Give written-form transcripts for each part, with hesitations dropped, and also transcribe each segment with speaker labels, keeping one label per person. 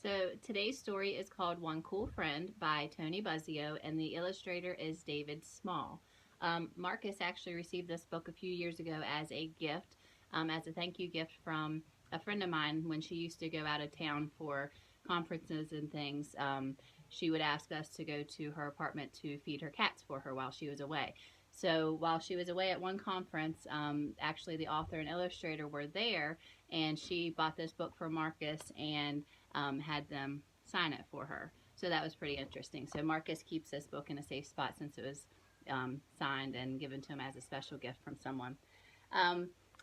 Speaker 1: So today's story is called One Cool Friend by Tony Buzzio, and the illustrator is David Small. Marcus actually received this book a few years ago as a gift, as a thank you gift from a friend of mine when she used to go out of town for conferences and things. She would ask us to go to her apartment to feed her cats for her while she was away. So while she was away at one conference, actually the author and illustrator were there, and she bought this book for Marcus and had them sign it for her. So that was pretty interesting. So Marcus keeps this book in a safe spot since it was signed and given to him as a special gift from someone.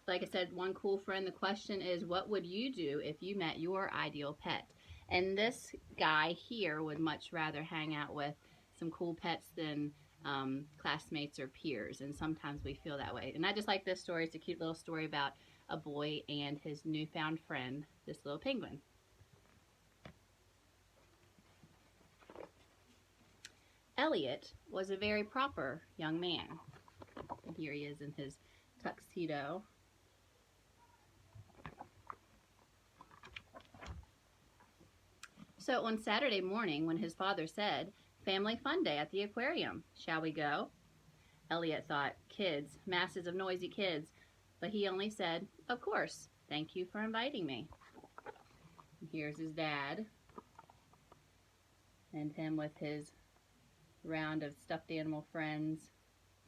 Speaker 1: Like I said, one cool friend. The question is, what would you do if you met your ideal pet? And this guy here would much rather hang out with some cool pets than classmates or peers, and sometimes we feel that way. And I just like this story. It's a cute little story about a boy and his newfound friend, this little penguin. Elliot was a very proper young man. And here he is in his tuxedo. So on Saturday morning, when his father said, "Family fun day at the aquarium, shall we go?" Elliot thought, kids, masses of noisy kids, but he only said, "Of course, thank you for inviting me." And here's his dad, and him with his round of stuffed animal friends,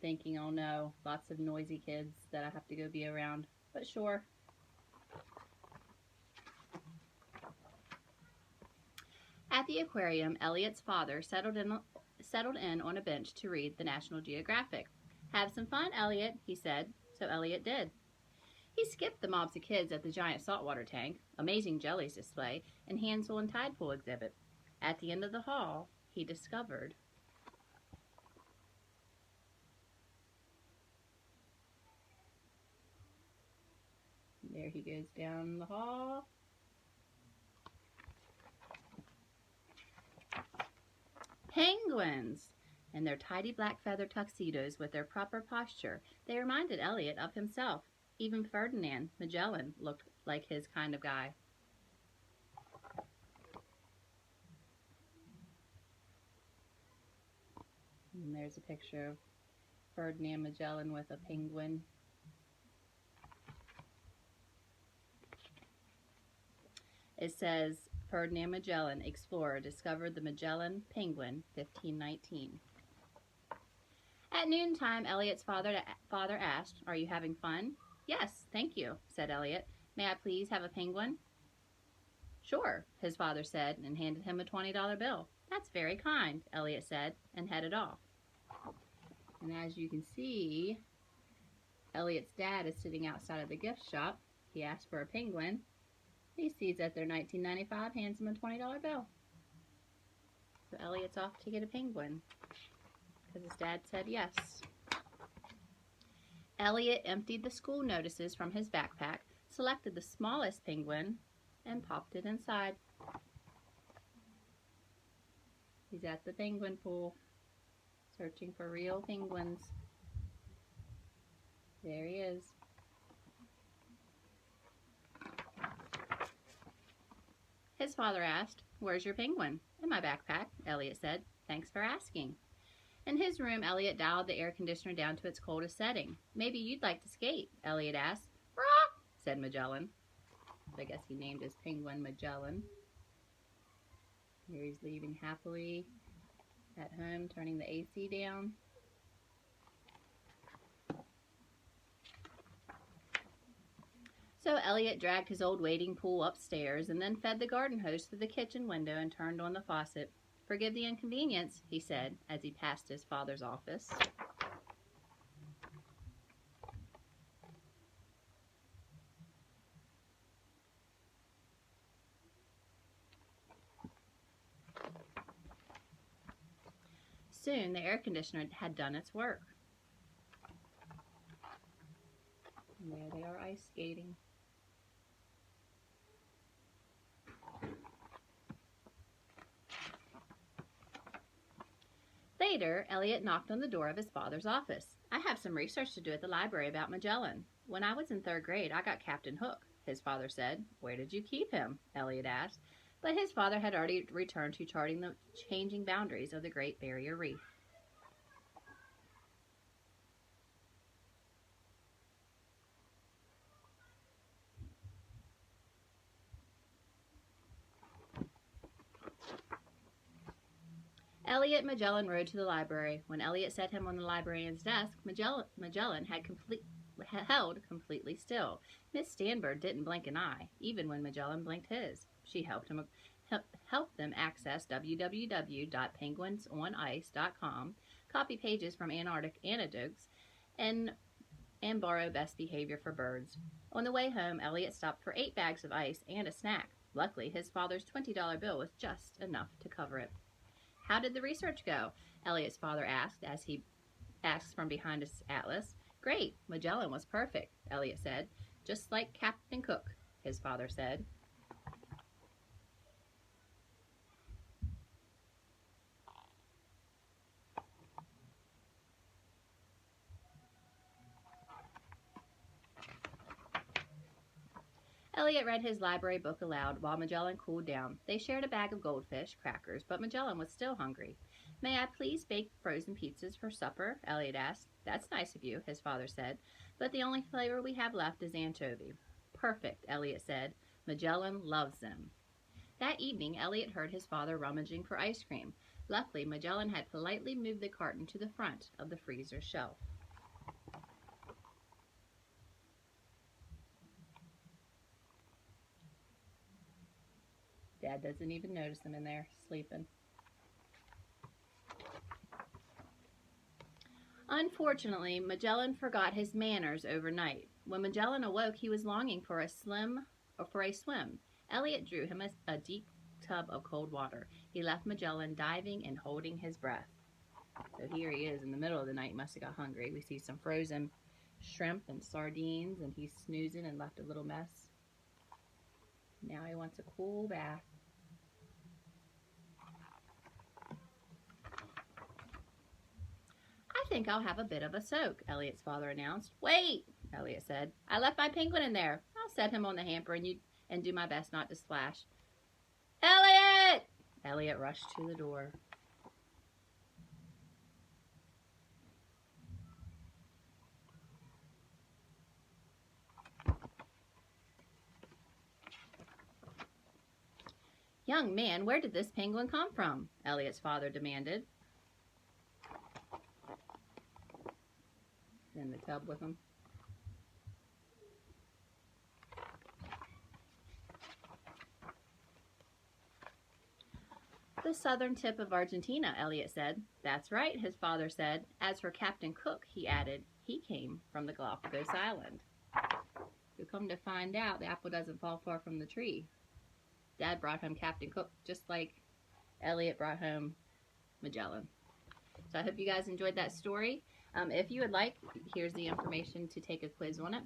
Speaker 1: thinking, oh no, lots of noisy kids that I have to go be around, but sure. At the aquarium, Elliot's father settled in on a bench to read the National Geographic. "Have some fun, Elliot," he said, so Elliot did. He skipped the mobs of kids at the giant saltwater tank, amazing jellies display, and Hansel and Tide Pool exhibit. At the end of the hall, he discovered there he goes down the hall. Penguins! In their tidy black feather tuxedos with their proper posture, they reminded Elliot of himself. Even Ferdinand Magellan looked like his kind of guy. And there's a picture of Ferdinand Magellan with a penguin. It says, Ferdinand Magellan, explorer, discovered the Magellan penguin, 1519. At noontime, Elliot's father asked, "Are you having fun?" "Yes, thank you," said Elliot. "May I please have a penguin?" "Sure," his father said, and handed him a $20 bill. "That's very kind," Elliot said, and headed off. And as you can see, Elliot's dad is sitting outside of the gift shop. He asked for a penguin. He sees that they're $19.95, hands him a $20 bill. So Elliot's off to get a penguin because his dad said yes. Elliot emptied the school notices from his backpack, selected the smallest penguin, and popped it inside. He's at the penguin pool, searching for real penguins. There he is. His father asked, "Where's your penguin?" "In my backpack," Elliot said. "Thanks for asking." In his room, Elliot dialed the air conditioner down to its coldest setting. "Maybe you'd like to skate," Elliot asked. "Rah!" said Magellan. I guess he named his penguin Magellan. Here he's leaving happily at home, turning the AC down. So Elliot dragged his old wading pool upstairs and then fed the garden hose through the kitchen window and turned on the faucet. "Forgive the inconvenience," he said as he passed his father's office. Soon the air conditioner had done its work. And there they are ice skating. Later, Elliot knocked on the door of his father's office. "I have some research to do at the library about Magellan. When I was in 3rd grade, I got Captain Hook," his father said. "Where did you keep him?" Elliot asked. but his father had already returned to charting the changing boundaries of the Great Barrier Reef. Elliot Magellan rode to the library. When Elliot set him on the librarian's desk, Magellan had held completely still. Miss Stanbird didn't blink an eye, even when Magellan blinked his. She helped them access www.penguinsonice.com, copy pages from Antarctic Anecdotes, and borrow Best Behavior for Birds. On the way home, Elliot stopped for 8 bags of ice and a snack. Luckily, his father's $20 bill was just enough to cover it. How did the research go? Elliot's father asked as he asked from behind his atlas. Great, Magellan was perfect, Elliot said. Just like Captain Cook, his father said. Elliot read his library book aloud while Magellan cooled down. They shared a bag of goldfish crackers, but Magellan was still hungry. May I please bake frozen pizzas for supper? Elliot asked. That's nice of you, his father said, but the only flavor we have left is anchovy. Perfect, Elliot said. Magellan loves them. That evening, Elliot heard his father rummaging for ice cream. Luckily, Magellan had politely moved the carton to the front of the freezer shelf. Dad doesn't even notice him in there, sleeping. Unfortunately, Magellan forgot his manners overnight. When Magellan awoke, he was longing for a swim. Elliot drew him a deep tub of cold water. He left Magellan diving and holding his breath. So here he is in the middle of the night. He must have got hungry. We see some frozen shrimp and sardines, and he's snoozing and left a little mess. Now he wants a cool bath. I think I'll have a bit of a soak, Elliot's father announced. Wait, Elliot said. I left my penguin in there. I'll set him on the hamper and do my best not to splash. Elliot! Elliot rushed to the door. Young man, where did this penguin come from? Elliot's father demanded. In the tub with him. The southern tip of Argentina, Elliot said. That's right, his father said. As for Captain Cook, he added, he came from the Galapagos Island. So come to find out, the apple doesn't fall far from the tree. Dad brought home Captain Cook, just like Elliot brought home Magellan. So I hope you guys enjoyed that story. If you would like, here's the information to take a quiz on it.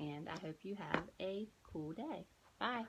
Speaker 1: And I hope you have a cool day. Bye.